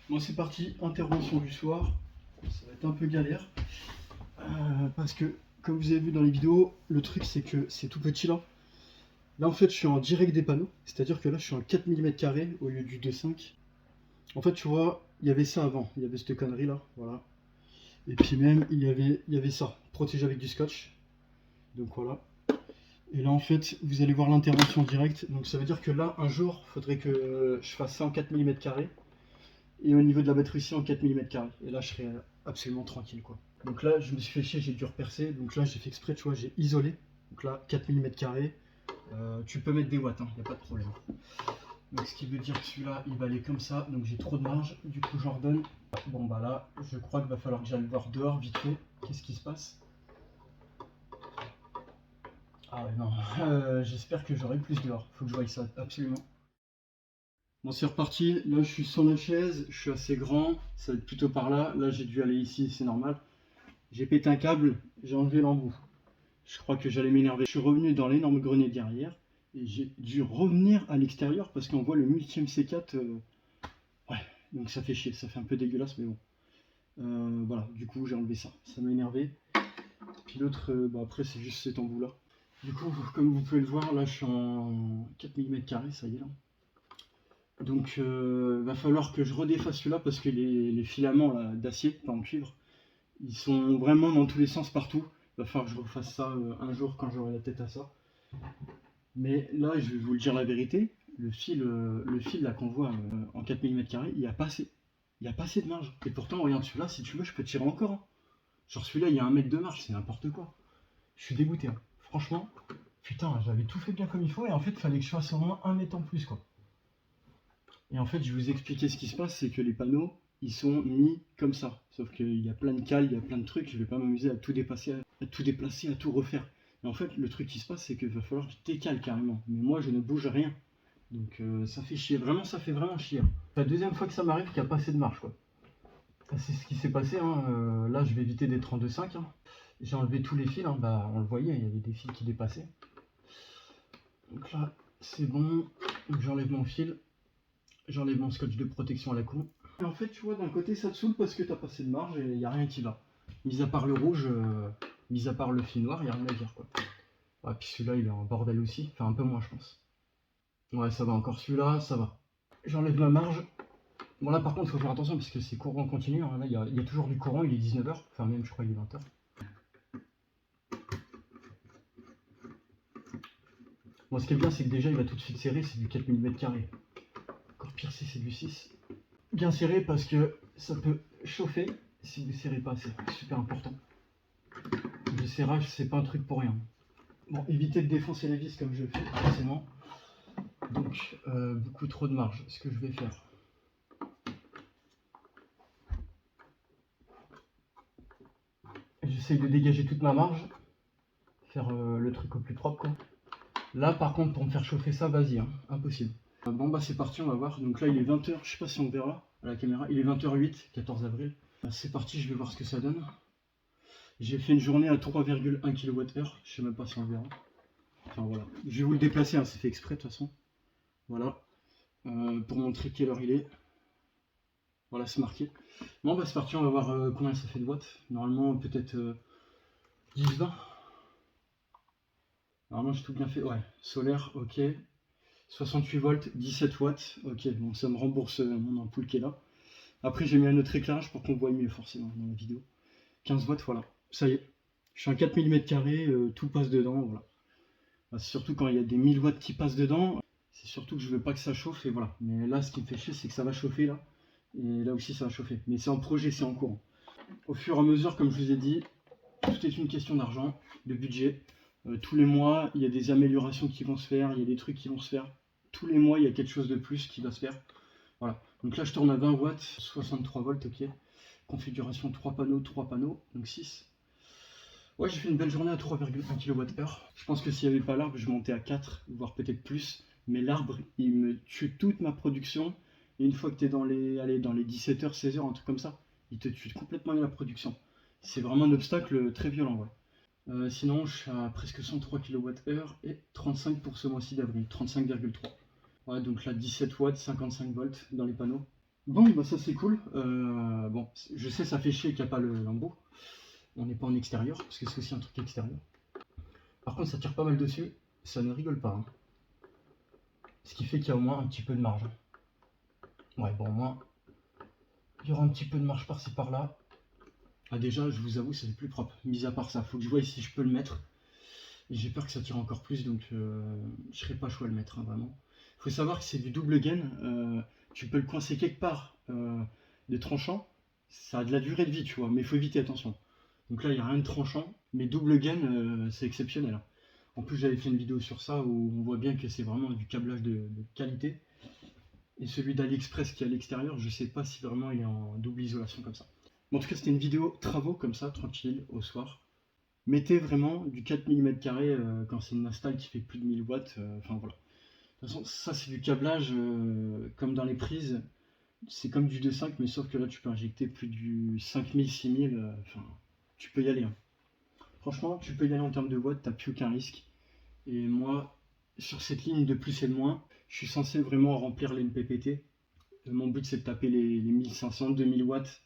Bon, c'est parti, intervention du soir. Ça va être un peu galère. Parce que, comme vous avez vu dans les vidéos, le truc c'est que c'est tout petit là. Là en fait, je suis en direct des panneaux. C'est-à-dire que là, je suis en 4 mm² au lieu du 2,5. En fait, tu vois, il y avait ça avant. Il y avait cette connerie là. Voilà. Et puis même, il y avait ça. Protégé avec du scotch. Donc voilà. Et là, en fait, vous allez voir l'intervention directe. Donc ça veut dire que là, un jour, il faudrait que je fasse ça en 4 mm². Et au niveau de la batterie aussi en 4 mm². Et là, je serais absolument tranquille, quoi. Donc là, je me suis fait chier, j'ai dû repercer. Donc là, j'ai fait exprès, tu vois, j'ai isolé. Donc là, 4 mm². Tu peux mettre des watts, il n'y a pas de problème. Donc ce qui veut dire que celui-là, il va aller comme ça. Donc j'ai trop de marge. Du coup, j'ordonne. Bon, bah là, je crois qu'il va falloir que j'aille voir dehors vite fait. Qu'est-ce qui se passe? Ah ouais, non. J'espère que j'aurai plus dehors. Faut que je voie ça, absolument. Bon, c'est reparti. Là, je suis sur la chaise. Je suis assez grand. Ça va être plutôt par là. Là, j'ai dû aller ici, c'est normal. J'ai pété un câble. J'ai enlevé l'embout. Je crois que j'allais m'énerver. Je suis revenu dans l'énorme grenier derrière. Et j'ai dû revenir à l'extérieur parce qu'on voit le multième C4. Ouais, donc ça fait chier. Ça fait un peu dégueulasse, mais bon. Voilà, du coup, j'ai enlevé ça. Ça m'a énervé. Puis l'autre, bah, après, c'est juste cet embout-là. Du coup, comme vous pouvez le voir, là, je suis en 4 mm². Ça y est, là. Donc va falloir que je redéfasse celui-là parce que les filaments d'acier, pas en cuivre, ils sont vraiment dans tous les sens partout. Va falloir que je refasse ça un jour quand j'aurai la tête à ça. Mais là, je vais vous le dire la vérité, le fil là qu'on voit en 4 mm², il n'y a pas assez. Il n'y a pas assez de marge. Et pourtant, regarde celui-là, si tu veux, je peux tirer encore. Hein. Genre celui-là, il y a 1 mètre de marge, c'est n'importe quoi. Je suis dégoûté. Hein. Franchement, putain, j'avais tout fait bien comme il faut et en fait, il fallait que je fasse au moins 1 mètre en plus, quoi. Et en fait, je vais vous expliquer ce qui se passe, c'est que les panneaux, ils sont mis comme ça. Sauf qu'il y a plein de cales, il y a plein de trucs, je vais pas m'amuser à tout déplacer, à tout refaire. Et en fait, le truc qui se passe, c'est qu'il va falloir que je décale carrément. Mais moi, je ne bouge rien. Donc ça fait chier, vraiment, ça fait vraiment chier. C'est la deuxième fois que ça m'arrive qu'il n'y a pas assez de marche, quoi. C'est ce qui s'est passé, hein. Là, je vais éviter d'être en 2,5. Hein. J'ai enlevé tous les fils, hein. Bah, on le voyait, il y avait des fils qui dépassaient. Donc là, c'est bon. Donc j'enlève mon fil. J'enlève mon scotch de protection à la con. Et en fait, tu vois, d'un côté, ça te saoule parce que t'as passé de marge et il n'y a rien qui va. Mis à part le rouge, mis à part le fil noir, il n'y a rien à dire, quoi. Ouais, puis celui-là, il est en bordel aussi. Enfin, un peu moins, je pense. Ouais, ça va encore. Celui-là, ça va. J'enlève ma marge. Bon, là, par contre, il faut faire attention parce que c'est courant continu. Hein. Là, il y a toujours du courant. Il est 19h. Enfin, même, je crois, il est 20h. Bon, ce qui est bien, c'est que déjà, il va tout de suite serrer. C'est du 4 mm². Encore pire si c'est du 6. Bien serré parce que ça peut chauffer si vous ne serrez pas assez. C'est super important. Le serrage, c'est pas un truc pour rien. Bon, évitez de défoncer les vis comme je fais, forcément. Donc, beaucoup trop de marge. Ce que je vais faire. J'essaye de dégager toute ma marge. Faire le truc au plus propre, quoi. Là, par contre, pour me faire chauffer ça, vas-y, hein, impossible. Bon, bah, c'est parti, on va voir. Donc là, il est 20h. Je sais pas si on verra à la caméra. Il est 20h08, 14 avril. C'est parti, je vais voir ce que ça donne. J'ai fait une journée à 3,1 kWh. Je sais même pas si on verra. Enfin voilà. Je vais vous le déplacer, hein, c'est fait exprès de toute façon. Voilà. Pour montrer quelle heure il est. Voilà, c'est marqué. Bon, bah c'est parti, on va voir combien ça fait de watts. Normalement, peut-être 10-20. Normalement, j'ai tout bien fait. Ouais, solaire, ok. 68 volts, 17 watts. Ok, bon, ça me rembourse mon ampoule qui est là. Après, j'ai mis un autre éclairage pour qu'on voit mieux, forcément, dans la vidéo. 15 watts, voilà. Ça y est. Je suis en 4 mm², tout passe dedans, voilà. Bah, c'est surtout quand il y a des 1000 watts qui passent dedans. C'est surtout que je veux pas que ça chauffe et voilà. Mais là, ce qui me fait chier, c'est que ça va chauffer là. Et là aussi, ça va chauffer. Mais c'est en projet, c'est en cours. Au fur et à mesure, comme je vous ai dit, tout est une question d'argent, de budget. Tous les mois, il y a des améliorations qui vont se faire, il y a des trucs qui vont se faire. Tous les mois, il y a quelque chose de plus qui va se faire. Voilà. Donc là, je tourne à 20 watts, 63 volts, ok. Configuration 3 panneaux, donc 6. Ouais, j'ai fait une belle journée à 3,1 kWh. Je pense que s'il n'y avait pas l'arbre, je montais à 4, voire peut-être plus. Mais l'arbre, il me tue toute ma production. Et une fois que tu es dans les 17h, 16h, un truc comme ça, il te tue complètement la production. C'est vraiment un obstacle très violent, ouais. Sinon, je suis à presque 103 kWh et 35 pour ce mois-ci d'avril, 35,3. Ouais, donc là, 17 watts, 55 volts dans les panneaux. Bon, bah ça c'est cool. Bon, je sais, ça fait chier qu'il n'y a pas le lambeau. On n'est pas en extérieur, parce que c'est aussi un truc extérieur. Par contre, ça tire pas mal dessus. Ça ne rigole pas, hein. Ce qui fait qu'il y a au moins un petit peu de marge. Ouais, bon, au moins, il y aura un petit peu de marge par-ci par-là. Ah, déjà, je vous avoue, c'est plus propre. Mis à part ça, faut que je voie si je peux le mettre. Et j'ai peur que ça tire encore plus, donc je serais pas chaud à le mettre, hein, vraiment. Faut savoir que c'est du double gain. Tu peux le coincer quelque part de tranchant. Ça a de la durée de vie, tu vois, mais il faut éviter, attention. Donc là, il n'y a rien de tranchant, mais double gain, c'est exceptionnel, hein. En plus, j'avais fait une vidéo sur ça où on voit bien que c'est vraiment du câblage de qualité. Et celui d'AliExpress qui est à l'extérieur, je sais pas si vraiment il est en double isolation comme ça. Mais en tout cas, c'était une vidéo travaux comme ça, tranquille, au soir. Mettez vraiment du 4 mm² quand c'est une install qui fait plus de 1000 watts. Enfin voilà. De toute façon, ça c'est du câblage comme dans les prises. C'est comme du 2.5, mais sauf que là tu peux injecter plus du 5000, 6000. Enfin, tu peux y aller, hein. Franchement, tu peux y aller en termes de watts, t'as plus aucun risque. Et moi, sur cette ligne de plus et de moins, je suis censé vraiment remplir les NPPT. Mon but c'est de taper les 1500, 2000 watts,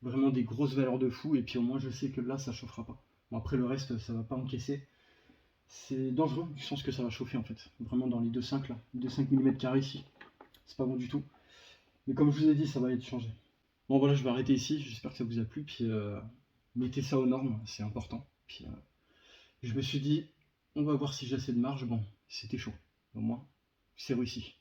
vraiment des grosses valeurs de fou, et puis au moins je sais que là ça chauffera pas. Bon, après le reste ça va pas encaisser. C'est dangereux du sens que ça va chauffer en fait. Vraiment dans les 2,5 là, 2,5 mm² ici. C'est pas bon du tout. Mais comme je vous ai dit, ça va être changé. Bon voilà, je vais arrêter ici. J'espère que ça vous a plu. Puis mettez ça aux normes, c'est important. Puis je me suis dit, on va voir si j'ai assez de marge. Bon, c'était chaud. Au moins, c'est réussi.